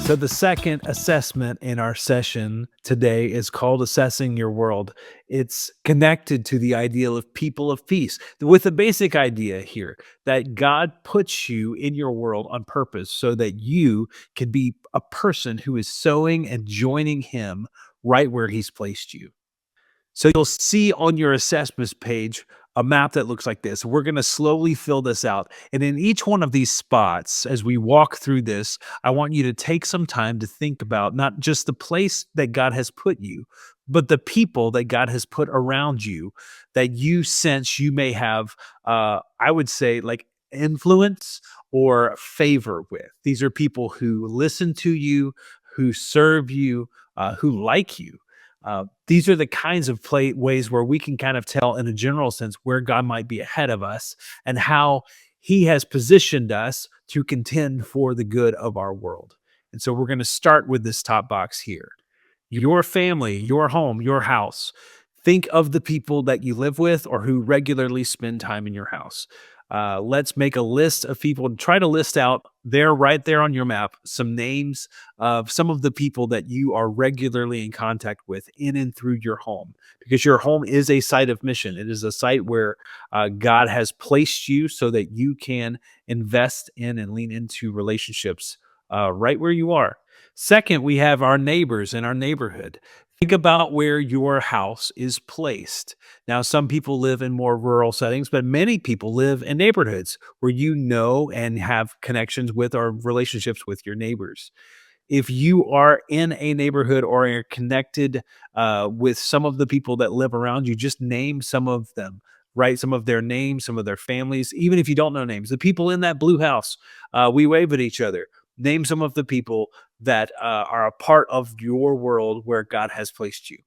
So, the second assessment in our session today is called Assessing Your World. It's connected to the ideal of people of peace, with the basic idea here that God puts you in your world on purpose so that you can be a person who is sowing and joining Him right where He's placed you. So you'll see on your assessments page a map that looks like this. We're going to slowly fill this out. And in each one of these spots, as we walk through this, I want you to take some time to think about not just the place that God has put you, but the people that God has put around you that you sense you may have, I would say, like influence or favor with. These are people who listen to you, who serve you, who like you. These are the kinds of ways where we can kind of tell, in a general sense, where God might be ahead of us and how He has positioned us to contend for the good of our world. And so we're going to start with this top box here. Your family, your home, your house. Think of the people that you live with or who regularly spend time in your house. Let's make a list of people and try to list out there, right there on your map, some names of some of the people that you are regularly in contact with in and through your home, because your home is a site of mission. It is a site where God has placed you so that you can invest in and lean into relationships right where you are. Second, we have our neighbors in our neighborhood. Think about where your house is placed. Now, some people live in more rural settings, but many people live in neighborhoods where you know and have connections with or relationships with your neighbors. If you are in a neighborhood or are connected with some of the people that live around you, just name some of them, write some of their names, some of their families, even if you don't know names. The people in that blue house, we wave at each other. Name some of the people that are a part of your world where God has placed you.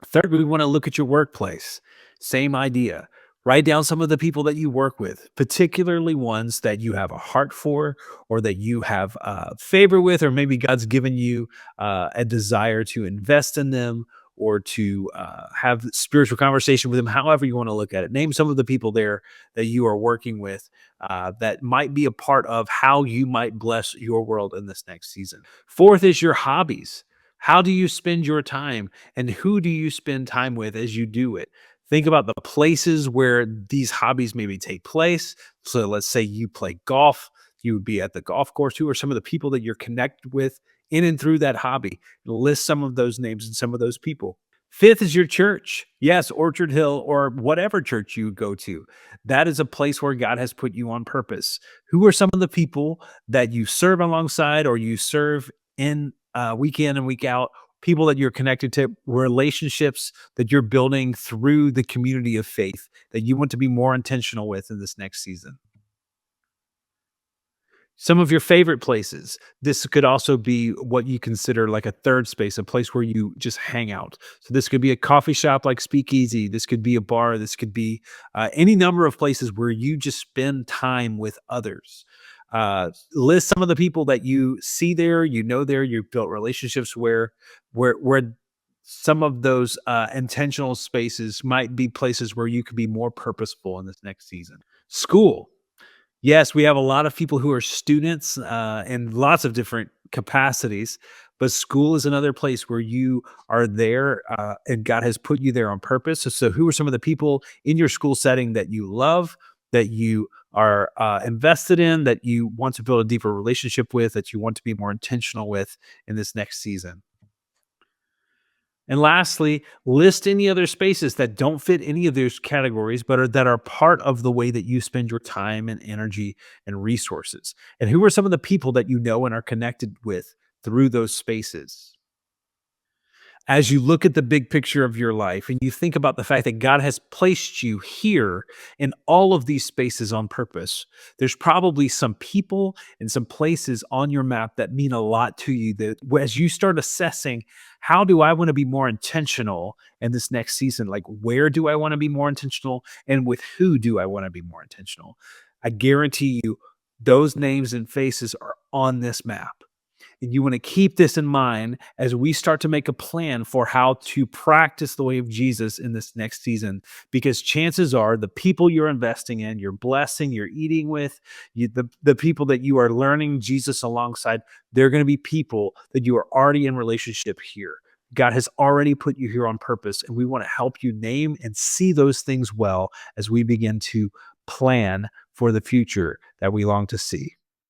Third, we want to look at your workplace. Same idea. Write down some of the people that you work with, particularly ones that you have a heart for or that you have favor with, or maybe God's given you a desire to invest in them or to have spiritual conversation with them, however you want to look at it. Name some of the people there that you are working with that might be a part of how you might bless your world in this next season. Fourth is your hobbies. How do you spend your time? And who do you spend time with as you do it? Think about the places where these hobbies maybe take place. So let's say you play golf, you would be at the golf course. Who are some of the people that you're connected with in and through that hobby? List some of those names and some of those people. Fifth is your church. Yes, Orchard Hill or whatever church you go to. That is a place where God has put you on purpose. Who are some of the people that you serve alongside or you serve in week in and week out? People that you're connected to, relationships that you're building through the community of faith that you want to be more intentional with in this next season. Some of your favorite places. This could also be what you consider like a third space, a place where you just hang out. So this could be a coffee shop like Speakeasy. This could be a bar. This could be any number of places where you just spend time with others. List some of the people that you see there, you know there, you've built relationships where some of those intentional spaces might be places where you could be more purposeful in this next season. School. Yes, we have a lot of people who are students in lots of different capacities, but school is another place where you are there and God has put you there on purpose. So, who are some of the people in your school setting that you love, that you are invested in, that you want to build a deeper relationship with, that you want to be more intentional with in this next season? And lastly, list any other spaces that don't fit any of those categories, but that are part of the way that you spend your time and energy and resources. And who are some of the people that you know and are connected with through those spaces? As you look at the big picture of your life and you think about the fact that God has placed you here in all of these spaces on purpose, there's probably some people and some places on your map that mean a lot to you that as you start assessing, how do I want to be more intentional in this next season? Like, where do I want to be more intentional and with who do I want to be more intentional? I guarantee you those names and faces are on this map. And you want to keep this in mind as we start to make a plan for how to practice the way of Jesus in this next season. Because chances are the people you're investing in, you're blessing, you're eating with, the people that you are learning Jesus alongside, they're going to be people that you are already in relationship here. God has already put you here on purpose, and we want to help you name and see those things well as we begin to plan for the future that we long to see.